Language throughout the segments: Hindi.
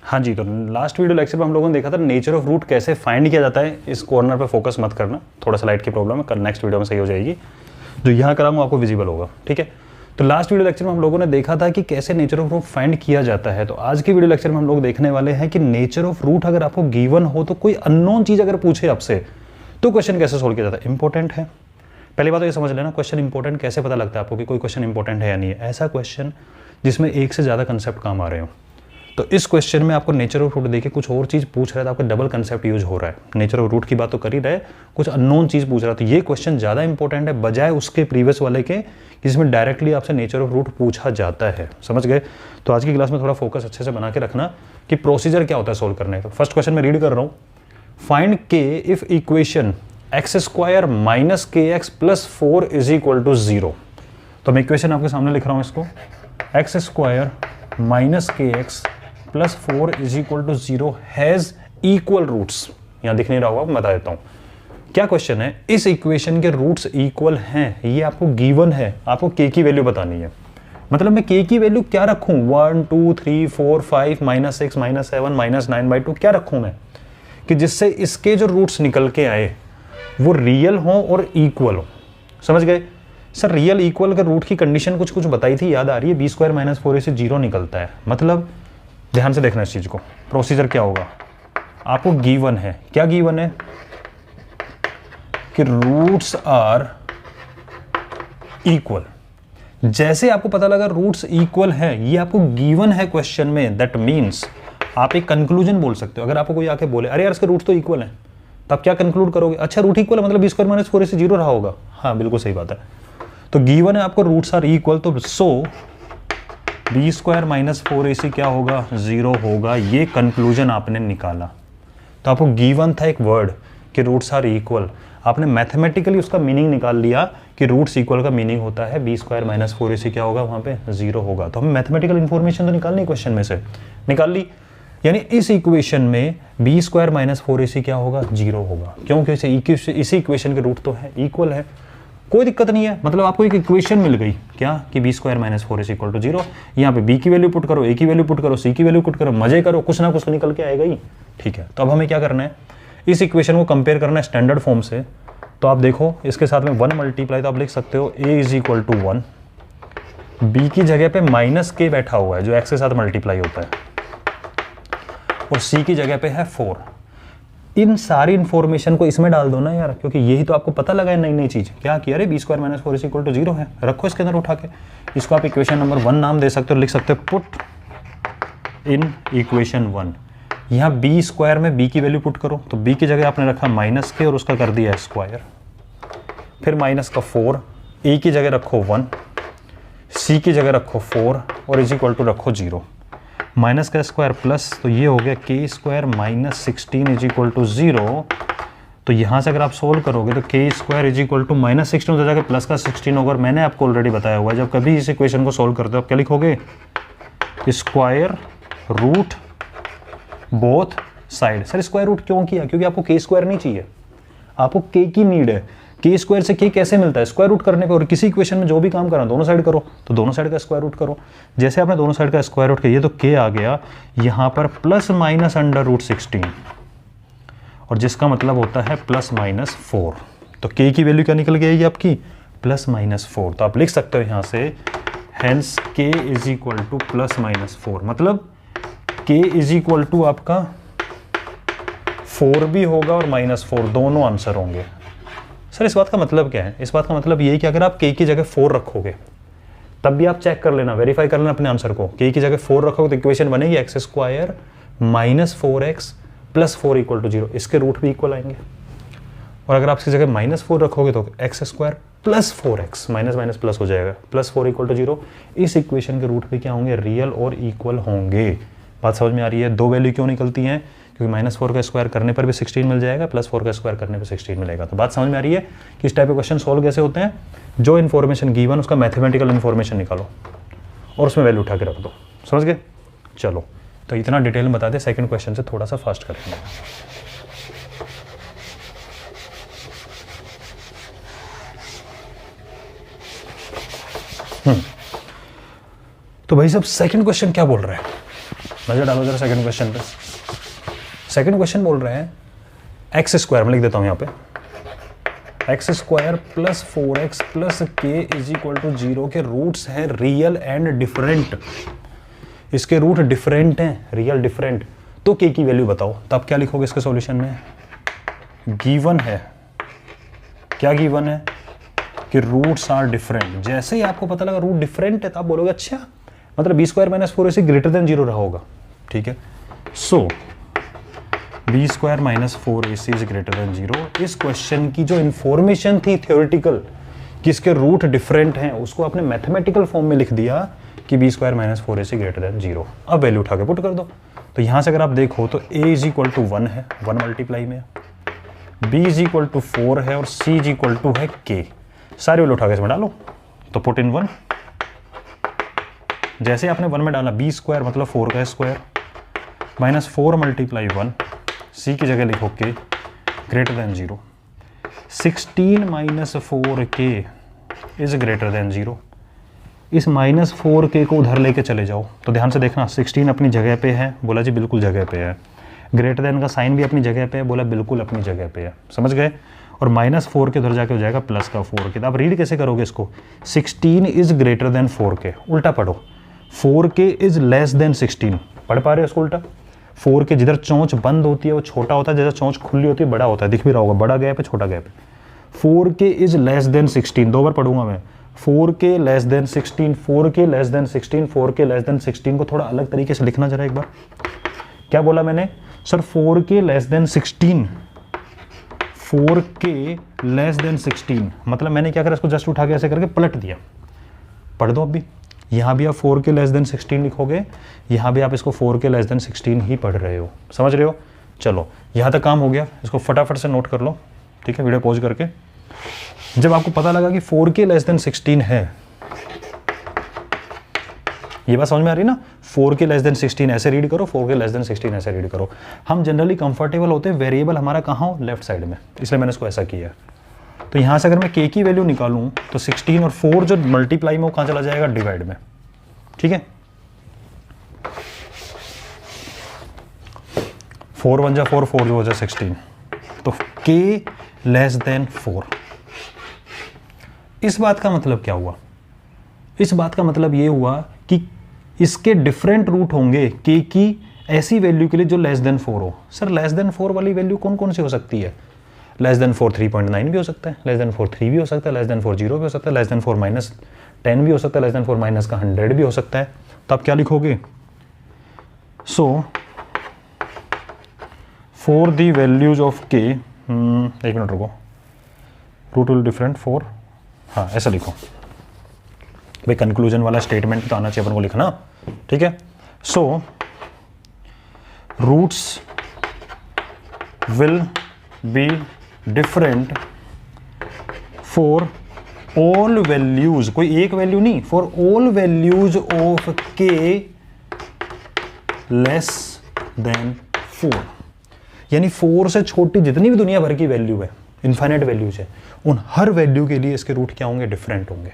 हाँ जी, तो लास्ट वीडियो लेक्चर में हम लोगों ने देखा था नेचर ऑफ रूट कैसे फाइंड किया जाता है। इस कॉर्नर पे फोकस मत करना, थोड़ा सा लाइट की प्रॉब्लम है, कल नेक्स्ट वीडियो में सही हो जाएगी। जो यहाँ कराऊंगा आपको विजिबल होगा, ठीक है। तो लास्ट वीडियो लेक्चर में हम लोगों ने देखा था कि कैसे नेचर ऑफ रूट फाइंड किया जाता है। तो आज की वीडियो लेक्चर में हम लोग देखने वाले हैं कि नेचर ऑफ रूट अगर आपको गिवन हो तो कोई अननोन चीज़ अगर पूछे आपसे तो क्वेश्चन कैसे सोल्व किया जाता है। इंपॉर्टेंट है, पहली बात तो ये समझ लेना, क्वेश्चन इंपॉर्टेंट कैसे पता लगता है आपको कि कोई क्वेश्चन इंपॉर्टेंट है या नहीं है। ऐसा क्वेश्चन जिसमें एक से ज़्यादा कंसेप्ट काम आ रहे हो। तो इस क्वेश्चन में आपको नेचर ऑफ रूट देके कुछ और चीज़ पूछ रहा है तो आपका डबल कंसेप्ट यूज हो रहा है। नेचर ऑफ रूट की बात तो कर ही रहे, कुछ अननोन चीज़ पूछ रहा है, तो ये क्वेश्चन ज़्यादा इंपॉर्टेंट है बजाय उसके प्रीवियस वाले के जिसमें डायरेक्टली आपसे नेचर ऑफ रूट पूछा जाता है। समझ गए? तो आज की क्लास में थोड़ा फोकस अच्छे से बना के रखना कि प्रोसीजर क्या होता है सोल्व करने का। फर्स्ट क्वेश्चन में रीड कर रहा हूँ, find k if equation x square minus k x plus 4 is equal to 0। तो मैं इक्वेशन आपके सामने लिख रहा हूँ इसको, x square minus k x plus 4 is equal to 0 has equal roots. यहाँ दिख नहीं रहा होगा, मैं बता देता हूँ क्या क्वेश्चन है। इस इक्वेशन के रूट्स इक्वल हैं, ये आपको गिवन है, आपको के की वैल्यू बतानी है। मतलब मैं के की वैल्यू क्या रखूँ, 1 2 3 4 5 -6 -7 -9/2 क्या रखूँ मैं कि जिससे इसके जो रूट्स निकल के आए वो रियल हो और इक्वल हो। समझ गए सर? रियल इक्वल का रूट की कंडीशन कुछ कुछ बताई थी, याद आ रही है? b² - 4ac से 0 निकलता है। मतलब ध्यान से देखना इस चीज को, प्रोसीजर क्या होगा। आपको गिवन है, क्या गिवन है कि रूट्स आर इक्वल। जैसे आपको पता लगा रूट्स इक्वल है, ये आपको गिवन है क्वेश्चन में, दैट मीन्स आप एक कंक्लूजन बोल सकते हो। अगर आपको कोई आके बोले अरे यार इसके रूट्स तो इक्वल है, तो आप क्या कंक्लूड करोगे? अच्छा रूट इक्वल है मतलब b² - 4ac से 0 रहा होगा। हाँ बिल्कुल सही बात है। तो गिवन है आपको रूट्स आर इक्वल, तो सो b² - 4ac क्या होगा? 0 होगा। ये कंक्लूजन आपने निकाला। तो आपको गिवन था एक वर्ड कि रूट्स आर इक्वल, आपने मैथमेटिकली उसका मीनिंग निकाल लिया कि रूट्स इक्वल का मीनिंग होता है b² - 4ac क्या होगा? वहाँ पे 0 होगा। तो हमें मैथमेटिकल इंफॉर्मेशन तो निकालनी क्वेश्चन में से, निकाल ली। यानी इस इक्वेशन में b² - 4ac क्या होगा? 0 होगा। क्योंकि इसी इक्वेशन के रूट तो है, इक्वल है, कोई दिक्कत नहीं है। मतलब आपको एक इक्वेशन मिल गई क्या कि b² - 4ac इक्वल टू 0। यहाँ पे b की वैल्यू पुट करो, a की वैल्यू पुट करो, c की वैल्यू पुट करो, मजे करो, कुछ ना कुछ तो निकल के आएगा ही। ठीक है, तो अब हमें क्या करना है, इस इक्वेशन को कंपेयर करना है स्टैंडर्ड फॉर्म से। तो आप देखो इसके साथ में 1 मल्टीप्लाई, तो आप लिख सकते हो a is equal to 1, b की जगह पे -k बैठा हुआ है जो x के साथ मल्टीप्लाई होता है, और c की जगह पे है 4। इन सारी इंफॉर्मेशन को इसमें डाल दो ना यार, क्योंकि यही तो आपको पता लगा है नई नई चीज। क्या किया? अरे b² - 4ac इक्वल टू 0 है, रखो इसके अंदर उठा के। इसको आप इक्वेशन नंबर 1 नाम दे सकते हो, लिख सकते हो पुट इन इक्वेशन 1। यहाँ b² में b की वैल्यू पुट करो, तो b की जगह आपने रखा -k और उसका कर दिया स्क्वायर, फिर -4, a की जगह रखो 1, c की जगह रखो 4 और इज इक्वल टू रखो 0, माइनस का स्क्वायर प्लस, तो ये हो गया k² - 16 इज इक्वल टू 0। तो यहाँ से अगर आप सोल्व करोगे तो k² इज इक्वल टू -16 हो जाएगा, प्लस का 16 होगा। और मैंने आपको ऑलरेडी बताया हुआ है जब कभी इस इक्वेशन को सोल्व करते हो आप क्या लिखोगे? Square root both side. Sir square root क्यों किया? क्योंकि आपको k² नहीं चाहिए, आपको k की नीड है। k² से k कैसे मिलता है? स्क्वायर रूट करने पे। और किसी इक्वेशन में जो भी काम करना दोनों साइड करो, तो दोनों साइड का स्क्वायर रूट करो। जैसे आपने दोनों साइड का स्क्वायर रूट किया तो k आ गया यहाँ पर ±√16, और जिसका मतलब होता है +-4। तो k की वैल्यू क्या निकल के आएगी आपकी? +-4। तो आप लिख सकते हो यहाँ से hence k is equal to +-4। मतलब k इज इक्वल टू आपका 4 भी होगा और -4, दोनों आंसर होंगे। सर इस बात का मतलब क्या है? इस बात का मतलब ये है कि अगर आप k की जगह 4 रखोगे तब भी आप चेक कर लेना, वेरीफाई कर लेना अपने आंसर को। k की जगह 4 रखोगे तो इक्वेशन बनेगी x² - 4x + 4 इक्वल टू 0। इसके रूट भी इक्वल आएंगे। और अगर आप इसकी जगह -4 रखोगे तो x² + 4x, माइनस प्लस हो जाएगा, +4 इक्वल टू 0। इस इक्वेशन के रूट भी क्या होंगे? रियल और इक्वल होंगे। बात समझ में आ रही है? दो वैल्यू क्यों निकलती हैं? क्योंकि -4 का स्क्वायर करने पर भी 16 मिल जाएगा, +4 का स्क्वायर करने पर 16 मिलेगा। तो बात समझ में आ रही है कि इस टाइप के क्वेश्चन सोल्व कैसे होते हैं? जो इन्फॉर्मेशन गिवन उसका मैथमेटिकल इन्फॉर्मेशन निकालो और उसमें वैल्यू उठा के रख दो। समझ गए? चलो तो इतना डिटेल में बता दे, सेकंड क्वेश्चन से थोड़ा सा फास्ट करेंगे। तो भाई साहब सेकंड क्वेश्चन क्या बोल रहा है? नजर डालो जरा सेकंड क्वेश्चन पे। सेकंड क्वेश्चन बोल रहे हैं एक्स स्क्वायर, मैं लिख देता हूं यहाँ पे, x square plus 4x plus के इज इक्वल टू 0 के रूट्स हैं रियल एंड डिफरेंट। इसके रूट डिफरेंट हैं, रियल डिफरेंट, तो के की वैल्यू बताओ। तब क्या लिखोगे इसके सॉल्यूशन में? गिवन है, क्या गिवन है कि रूट्स आर डिफरेंट। जैसे ही आपको पता लगा रूट डिफरेंट है तो आप बोलोगे अच्छा मतलब b square minus 4ac greater than 0 रहा होगा, ठीक है। So b square minus 4ac is greater than 0। इस क्वेश्चन की जो इंफॉर्मेशन थी थ्योरेटिकल कि इसके रूट डिफरेंट हैं, उसको आपने मैथमेटिकल फॉर्म में लिख दिया कि B square minus 4ac greater than 0। अब वैल्यू उठा के पुट कर दो। तो यहाँ से अगर आप देखो तो a इज इक्वल टू 1 है, 1 मल्टीप्लाई में, b इज इक्वल टू 4 है और c इज इक्वल टू है k। सारे वैल्यू उठा के इसमें डालो तो पुट इन 1। जैसे आपने 1 में डाला बी स्क्वायर मतलब 4 का स्क्वायर माइनस 4 मल्टीप्लाई 1, सी की जगह लिखो के greater than 0। 16 minus 4k is greater than 0। इस माइनस 4k को उधर लेके चले जाओ तो ध्यान से देखना, 16 अपनी जगह पे है, बोला जी बिल्कुल जगह पे है। ग्रेटर देन का साइन भी अपनी जगह पे है, बोला बिल्कुल अपनी जगह पे है, समझ गए। और माइनस 4 के उधर जाके हो जाएगा प्लस का 4k। आप रीड कैसे करोगे इसको? 16 इज ग्रेटर देन 4k, उल्टा पढ़ो। 4k इज लेस देन 16, पढ़ पा रहे हो इसको उल्टा? 4k जिधर चोंच बंद होती है वो छोटा होता है, जिधर चोंच खुली होती है बड़ा होता है, दिख भी रहा होगा, बड़ा गैप है छोटा गैप है। 4k इज लेस देन 16, 2 बार पढ़ूंगा मैं। 4k less than 16, 4k less than 16, 4k less than 16 को थोड़ा अलग तरीके से लिखना जरा एक बार। क्या बोला मैंने sir? 4k less than 16, 4k less than 16 मतलब मैंने क्या करा, इसको जस्ट उठा के ऐसे करके पलट दिया। पढ़ दो अभी, यहाँ भी आप 4k लेस देन 16 लिखोगे, यहाँ भी आप इसको 4k लेस देन 16 ही पढ़ रहे हो, समझ रहे हो। चलो यहाँ तक काम हो गया, इसको फटाफट से नोट कर लो, ठीक है, वीडियो पॉज करके। जब आपको पता लगा कि 4k लेस देन 16 है, ये बात समझ में आ रही ना? 4k लेस देन 16 ऐसे रीड करो, 4k लेस देन 16 ऐसे रीड करो। हम जनरली कंफर्टेबल होते हैं वेरिएबल हमारा कहाँ हो, लेफ्ट साइड में, इसलिए मैंने इसको ऐसा किया। तो यहाँ से अगर मैं k की वैल्यू निकालूं तो 16 और 4 जो मल्टीप्लाई में वो कहाँ चला जाएगा? डिवाइड में, ठीक है। 4 1 जा 4, 4 जो हो जाए 16, तो k लेस देन 4। इस बात का मतलब क्या हुआ? इस बात का मतलब ये हुआ कि इसके डिफरेंट रूट होंगे k की ऐसी वैल्यू के लिए जो लेस देन 4 हो। सर लेस देन 4 वाली वैल्यू कौन कौन सी हो सकती है? लेस देन 4 3.9 भी हो सकता है, लेस देन 4 3 भी हो सकता है, लेस देन 4 0 भी हो सकता है, लेस देन 4 माइनस 10 भी हो सकता है, लेस देन 4 माइनस का 100 भी हो सकता है। तो आप क्या लिखोगे? So for the values of k, एक मिनट रुको, रूट विल डिफरेंट 4, हाँ ऐसा लिखो भाई, कंक्लूजन वाला स्टेटमेंट तो आना चाहिए अपन को लिखना, ठीक है। So roots will be different for all values, कोई एक वैल्यू नहीं, for all values of k less than 4। यानी 4 से छोटी जितनी भी दुनिया भर की वैल्यू है, इनफाइनाइट वैल्यूज है, उन हर वैल्यू के लिए इसके रूट क्या होंगे? डिफरेंट होंगे,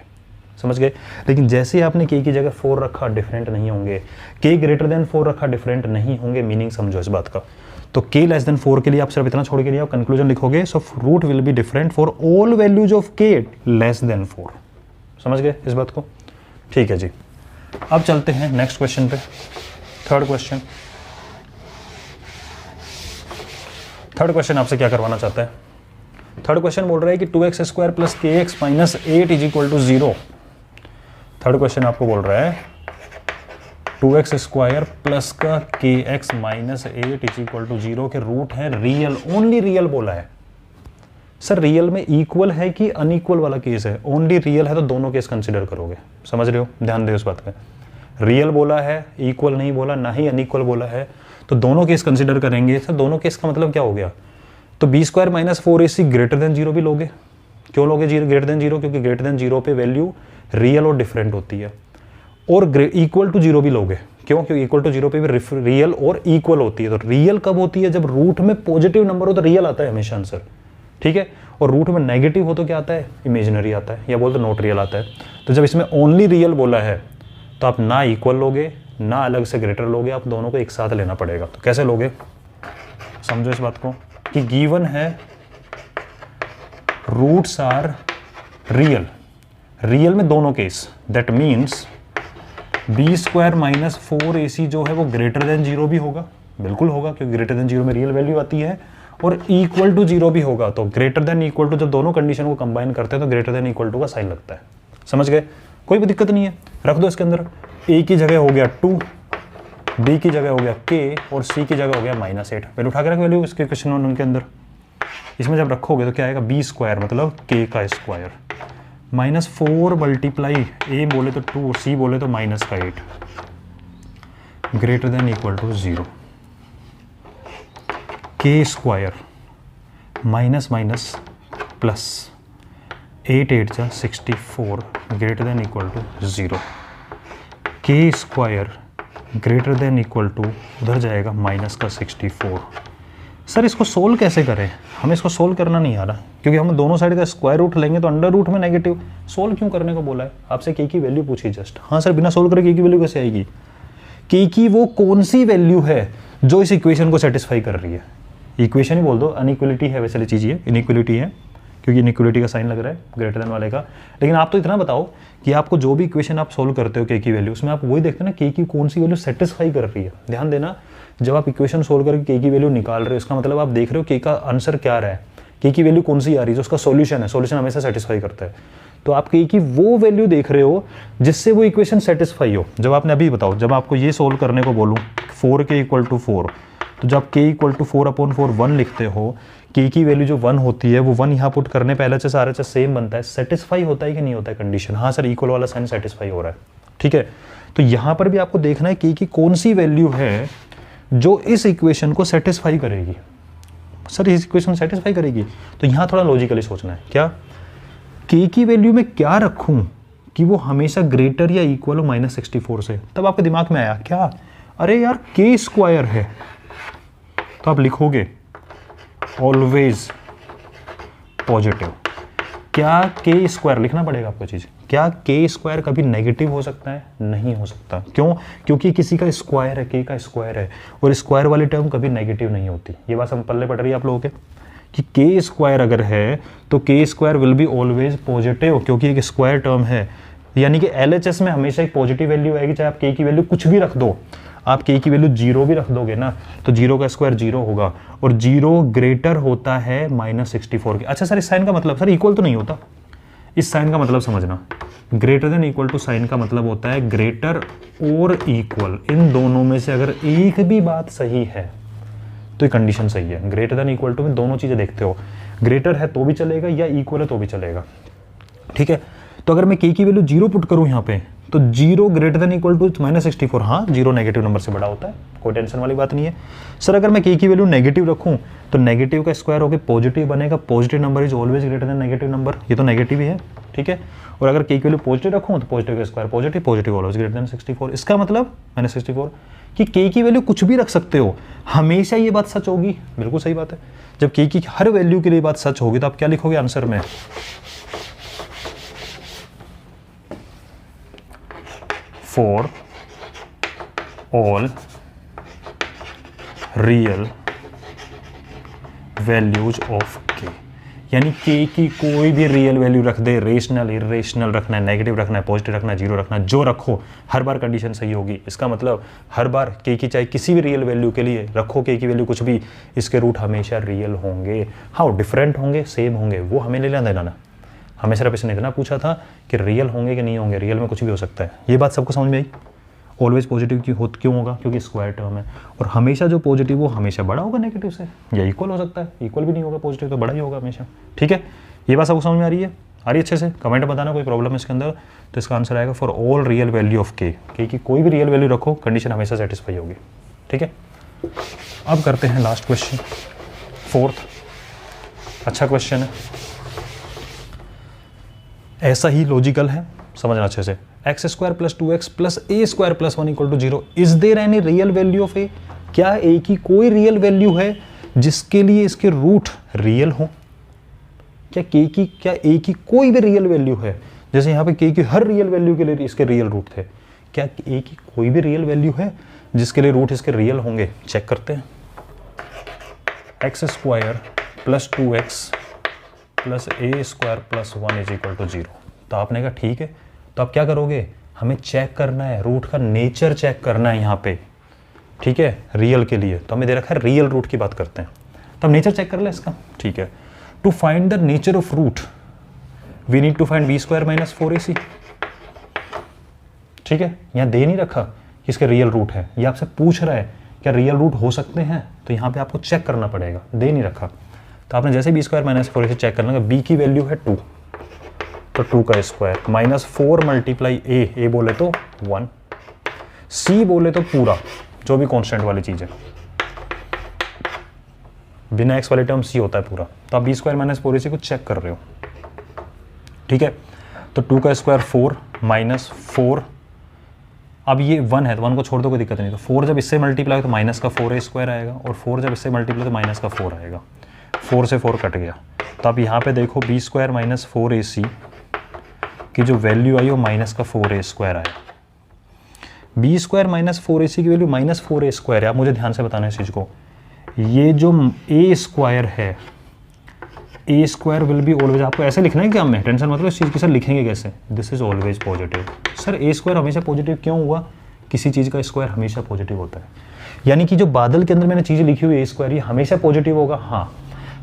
समझ गए। लेकिन जैसे आपने k की जगह 4 रखा, डिफरेंट नहीं होंगे। k ग्रेटर देन 4 रखा, डिफरेंट नहीं होंगे। मीनिंग समझो इस बात का। तो k लेस देन 4 के लिए आप सिर्फ इतना छोड़ के नहीं, आप कंक्लूजन लिखोगे, so root will be different for all values of k less than 4। समझ गए इस बात को? ठीक है जी। अब चलते हैं नेक्स्ट क्वेश्चन पे, थर्ड क्वेश्चन। थर्ड क्वेश्चन आपसे क्या करवाना चाहता है? थर्ड क्वेश्चन बोल रहा है कि 2x square plus kx minus 8 is equal to 0। Third question आपको बोल रहा है 2x स्क्वायर प्लस का kx minus 8 is equal to 0 के रूट है रियल, ओनली रियल बोला है। सर रियल में इक्वल है कि अनइक्वल वाला केस है? ओनली रियल है तो दोनों केस कंसिडर करोगे, समझ रहे हो? ध्यान दे उस बात पे। रियल बोला है, इक्वल नहीं बोला, ना ही अनइक्वल बोला है, तो दोनों केस कंसिडर करेंगे। सर दोनों केस का मतलब क्या हो गया? तो B square minus 4ac greater than 0 भी लोगे। क्यों लोगे ग्रेटर देन 0? क्योंकि ग्रेटर देन 0 पे वैल्यू रियल और डिफरेंट होती है। और इक्वल टू 0 भी लोगे, क्यों? क्योंकि इक्वल टू 0 पे भी रियल और इक्वल होती है। तो रियल कब होती है? जब रूट में पॉजिटिव नंबर हो तो रियल आता है हमेशा आंसर, ठीक है। और रूट में नेगेटिव हो तो क्या आता है? इमेजिनरी आता है, या बोलते नॉट रियल आता है। तो जब इसमें ओनली रियल बोला है तो आप ना इक्वल लोगे ना अलग से ग्रेटर लोगे, आप दोनों को एक साथ लेना पड़ेगा। तो कैसे लोगे, समझो इस बात को कि गिवन है रूट्स आर रियल, रियल में दोनों case, that means B square minus 4ac जो है वो ग्रेटर देन 0 भी होगा, बिल्कुल होगा, क्योंकि ग्रेटर देन 0 में रियल वैल्यू आती है, और इक्वल टू 0 भी होगा। तो ग्रेटर देन इक्वल टू, जब दोनों कंडीशन को कंबाइन करते हैं तो ग्रेटर देन इक्वल टू का साइन लगता है। समझ गए, कोई भी दिक्कत नहीं है, रख दो इसके अंदर। ए की जगह हो गया 2, बी की जगह हो गया k, और सी की जगह हो गया -8। पहले उठा के रख वैल्यू इसके क्वेश्चन उनके अंदर। इसमें जब रखोगे तो क्या आएगा, बी स्क्वायर मतलब k का स्क्वायर -4 मल्टीप्लाई ए बोले तो 2, सी बोले तो -8, greater than equal to 0, k square minus minus plus 8 8 जा 64 greater than equal to 0, k square greater than equal to उधर जाएगा माइनस का 64। सर इसको सोल्व कैसे करें, हमें इसको सोल्व करना नहीं आ रहा, क्योंकि हम दोनों साइड का स्क्वायर रूट लेंगे तो अंडर रूट में नेगेटिव। सोल्व क्यों करने को बोला है आपसे, k की वैल्यू पूछी जस्ट। हाँ सर बिना सोल्व करे k की वैल्यू कैसे आएगी, k की वो कौन सी वैल्यू है जो इस इक्वेशन को सेटिस्फाई कर रही है। इक्वेशन ही बोल दो, अनइक्वलिटी है वैसे चीज़, ये इनइक्वलिटी है क्योंकि इनइक्वलिटी का साइन लग रहा है ग्रेटर देन वाले का। लेकिन आप तो इतना बताओ कि आपको जो भी इक्वेशन आप सोल्व करते हो k की वैल्यू, उसमें आप वही देखते हैं ना k की कौन सी वैल्यू सेटिस्फाई कर रही है। ध्यान देना, जब आप इक्वेशन सोल्व करके k की वैल्यू निकाल रहे हो, इसका मतलब आप देख रहे हो k का आंसर क्या रहा है, k की वैल्यू कौन सी आ रही है जो उसका सॉल्यूशन है। सॉल्यूशन हमेशा सेटिस्फाई करता है, तो आप k की वो वैल्यू देख रहे हो जिससे वो इक्वेशन सेटिस्फाई हो। जब आपने अभी बताओ, जब आपको ये सोल्व करने को बोलूँ 4k = 4, तो जब k = 4/4 1 लिखते हो, k की वैल्यू जो 1 होती है वो 1 यहाँ पुट करने पहले से सारे से सेम बनता है। सेटिस्फाई होता है कि नहीं होता है कंडीशन, हाँ सर इक्वल वाला साइन सेटिस्फाई हो रहा है, ठीक है। तो यहाँ पर भी आपको देखना है k की कौन सी वैल्यू है जो इस इक्वेशन को सेटिस्फाई करेगी। सर इस इक्वेशन सेटिस्फाई करेगी, तो यहाँ थोड़ा लॉजिकली सोचना है। क्या k की वैल्यू में क्या रखूँ कि वो हमेशा ग्रेटर या इक्वल हो -64 से। तब आपके दिमाग में आया क्या, अरे यार k स्क्वायर है, तो आप लिखोगे ऑलवेज पॉजिटिव। क्या k स्क्वायर लिखना पड़ेगा आपको चीज़, क्या k स्क्वायर कभी नेगेटिव हो सकता है, नहीं हो सकता। क्यों, क्योंकि किसी का स्क्वायर है, k का स्क्वायर है, और स्क्वायर वाली टर्म कभी नेगेटिव नहीं होती। ये बात हम पल्ले पड़ रही है आप लोगों के कि k स्क्वायर अगर है तो k square will be always positive, क्योंकि एक स्क्वायर टर्म है। यानी कि LHS में हमेशा एक पॉजिटिव वैल्यू आएगी, चाहे आप k की वैल्यू कुछ भी रख दो। आप k की वैल्यू 0 भी रख दोगे ना, तो 0 का स्क्वायर 0 होगा, और 0 ग्रेटर होता है -64 के। अच्छा सर इस साइन का मतलब, सर इक्वल तो नहीं होता, इस साइन का मतलब समझना, greater than equal to sign का मतलब होता है ग्रेटर और इक्वल, इन दोनों में से अगर एक भी बात सही है तो ये कंडीशन सही है। ग्रेटर देन इक्वल टू में दोनों चीजें देखते हो, ग्रेटर है तो भी चलेगा या इक्वल है तो भी चलेगा, ठीक है। तो अगर मैं k की वैल्यू 0 पुट करूं यहाँ पे, तो 0 ग्रेटर देन इक्वल टू -64, हाँ 0 नेगेटिव नंबर से बड़ा होता है, कोई टेंशन वाली बात नहीं है। सर अगर मैं k की वैल्यू नेगेटिव रखूं तो नेगेटिव का स्क्वायर होकर पॉजिटिव बनेगा, positive number is always greater than negative number, ये तो नेगेटिव ही है, ठीक है। और अगर k की वैल्यू पॉजिटिव रखूं तो पॉजिटिव का square positive, positive always greater than 64। इसका मतलब -64 कि k की वैल्यू कुछ भी रख सकते हो, हमेशा ये बात सच होगी। बिल्कुल सही बात है, जब k की हर वैल्यू के लिए बात सच होगी तो आप क्या लिखोगे आंसर में, for all real values of k। यानी k की कोई भी रियल वैल्यू रख दे, रेशनल इरेशनल रखना है, नेगेटिव रखना है, पॉजिटिव रखना है, 0 रखना है, जो रखो हर बार कंडीशन सही होगी। इसका मतलब हर बार k की चाहे किसी भी रियल वैल्यू के लिए रखो k की वैल्यू कुछ भी, इसके रूट हमेशा रियल होंगे। हाँ डिफरेंट होंगे, सेम होंगे, वो हमें लेना देना ना। हमें सिर्फ इसने इतना पूछा था कि रियल होंगे कि नहीं होंगे, रियल में कुछ भी हो सकता है। ये बात सबको समझ में आई। ऑलवेज पॉजिटिव क्यों होगा, क्योंकि स्क्वायर टर्म है, और हमेशा जो पॉजिटिव वो हमेशा बड़ा होगा नेगेटिव से, या इक्वल हो सकता है, इक्वल भी नहीं होगा पॉजिटिव तो बड़ा ही होगा हमेशा, ठीक है। ये बात सबको समझ में आ रही है, आ रही अच्छे से। कमेंट बताना कोई प्रॉब्लम है इसके अंदर। तो इसका आंसर आएगा for all real value of k की कोई भी रियल वैल्यू रखो कंडीशन हमेशा सेटिस्फाई होगी, ठीक है। अब करते हैं लास्ट क्वेश्चन, 4th। अच्छा क्वेश्चन है, ऐसा ही लॉजिकल है, समझना अच्छे से। x² + 2x + a² + 1 = 0। Is there any real value of a? क्या a की कोई रियल वैल्यू है जिसके लिए इसके रूट रियल हो? क्या a की कोई भी रियल वैल्यू है? जैसे यहाँ पे k की हर रियल वैल्यू के लिए इसके रियल रूट थे, क्या ए की कोई भी रियल वैल्यू है जिसके लिए रूट इसके रियल होंगे? चेक करते हैं। X square plus 2x plus A square plus 1 is equal to 0। तो आपने कहा ठीक है, तो आप क्या करोगे, हमें चेक करना है, रूट का नेचर चेक करना है यहाँ पे, ठीक है, रियल के लिए। तो हमें दे रखा है रियल रूट की बात करते हैं, तो हम नेचर चेक कर ले इसका, ठीक है। To find the nature of root we need to find B square minus 4ac, ठीक है। यहाँ दे नहीं रखा कि इसके रियल रूट है, ये आपसे पूछ रहा है क्या रियल रूट हो सकते हैं, तो यहाँ पे आपको चेक करना पड़ेगा, दे नहीं रखा। तो आपने जैसे B square minus 4ac check करना, बी की वैल्यू है 2, तो 2 का स्क्वायर माइनस 4 मल्टीप्लाई ए बोले तो 1, सी बोले तो पूरा जो भी कांस्टेंट वाली चीज है, बिना एक्स वाले टर्म सी होता है पूरा। तो आप बी स्क्वायर माइनस 4ac को चेक कर रहे हो, ठीक है। तो 2 का स्क्वायर 4 माइनस 4, अब ये 1 है तो 1 को छोड़ दो, कोई दिक्कत नहीं। तो 4 जब इससे मल्टीप्लाई तो माइनस का 4a स्क्वायर आएगा, और 4 जब इससे मल्टीप्लाई तो माइनस का 4 आएगा, 4 से 4 कट गया। तो आप यहाँ पे देखो बी स्क्वायर माइनस 4ac की जो वैल्यू आई वो माइनस का 4a स्क्वायर आया। बी स्क्वायर माइनस 4ac की वैल्यू माइनस 4a स्क्वायर है। आप मुझे ध्यान से बताना इस चीज़ को, ये जो a स्क्वायर है, ए स्क्वायर विल बी ऑलवेज, आपको ऐसे लिखना है कि हमें टेंशन मतलब इस चीज़ की, सर लिखेंगे कैसे, this is always positive. Sir A square हमेशा पॉजिटिव क्यों हुआ, किसी चीज़ का स्क्वायर हमेशा पॉजिटिव होता है, यानी कि जो बादल के अंदर मैंने चीज़ लिखी हुई ए स्क्वायर ये हमेशा पॉजिटिव होगा। हाँ,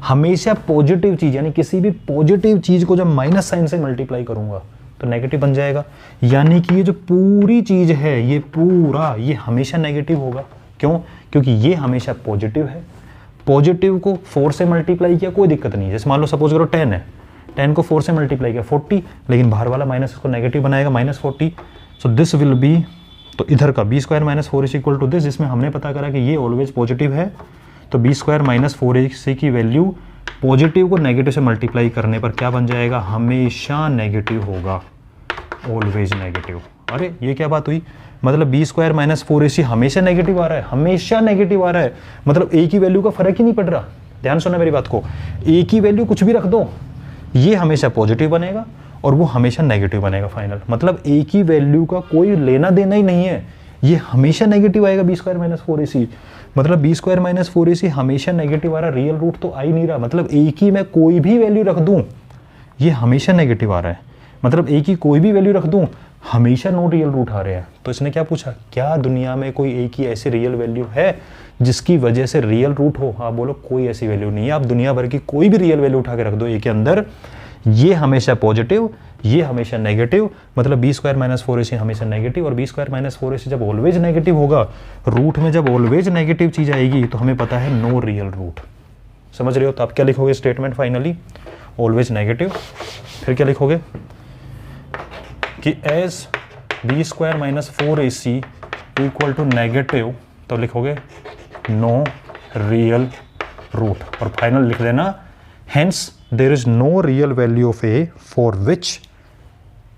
हमेशा पॉजिटिव चीज़, यानी किसी भी पॉजिटिव चीज़ को जब माइनस साइन से मल्टीप्लाई करूंगा तो नेगेटिव बन जाएगा, यानी कि ये जो पूरी चीज़ है ये पूरा ये हमेशा नेगेटिव होगा। क्यों? क्योंकि ये हमेशा पॉजिटिव है। पॉजिटिव को 4 से मल्टीप्लाई किया कोई दिक्कत नहीं है, जैसे मान लो सपोज करो 10 है, 10 को 4 से मल्टीप्लाई किया 40, लेकिन बाहर वाला माइनस उसको नेगेटिव बनाएगा -40। सो दिस विल बी, तो इधर का B square minus 4ac equal to this, जिसमें हमने पता करा कि ये ऑलवेज पॉजिटिव है। तो बी स्क्वायर माइनस 4ac की वैल्यू पॉजिटिव को नेगेटिव से मल्टीप्लाई करने पर क्या बन जाएगा, हमेशा नेगेटिव होगा, ऑलवेज नेगेटिव। अरे ये क्या बात हुई, मतलब बी स्क्वायर माइनस 4ac हमेशा नेगेटिव आ रहा है, हमेशा नेगेटिव आ रहा है, मतलब ए की वैल्यू का फर्क ही नहीं पड़ रहा। ध्यान सुना मेरी बात को, ए की वैल्यू कुछ भी रख दो, ये हमेशा पॉजिटिव बनेगा और वो हमेशा नेगेटिव बनेगा फाइनल, मतलब ए की वैल्यू का कोई लेना देना ही नहीं है, ये हमेशा नेगेटिव आएगा बी स्क्वायर माइनस 4ac। मतलब बी स्क्वायर माइनस 4ac हमेशा नेगेटिव आ रहा, रियल रूट तो आ ही नहीं रहा, मतलब ए की मैं कोई भी वैल्यू रख दूं ये हमेशा नेगेटिव आ रहा है, मतलब ए की कोई भी वैल्यू रख दूं हमेशा नो रियल रूट आ रहे हैं। तो इसने क्या पूछा, क्या दुनिया में कोई ए की ऐसी रियल वैल्यू है जिसकी वजह से रियल रूट हो? हाँ बोलो, कोई ऐसी वैल्यू नहीं है। आप दुनिया भर की कोई भी रियल वैल्यू उठा के रख दो ए के अंदर, ये हमेशा पॉजिटिव, ये हमेशा नेगेटिव, मतलब बी स्क्वायर माइनस 4ac हमेशा नेगेटिव, और बी स्क्वायर माइनस 4ac जब ऑलवेज नेगेटिव होगा, रूट में जब ऑलवेज नेगेटिव चीज आएगी तो हमें पता है नो रियल रूट। समझ रहे हो? तो आप क्या लिखोगे स्टेटमेंट फाइनली, ऑलवेज नेगेटिव, फिर क्या लिखोगे कि as B square minus 4ac equal to negative, तो लिखोगे नो रियल रूट, और फाइनल लिख देना hence there is no real value of A for which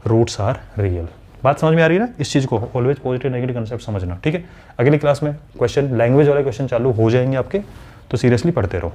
roots are real. बात समझ में आ रही है ना? इस चीज को ऑलवेज पॉजिटिव नेगेटिव कंसेप्ट समझना, ठीक है। अगली क्लास में क्वेश्चन, लैंग्वेज वाले क्वेश्चन चालू हो जाएंगे आपके, तो सीरियसली पढ़ते रहो।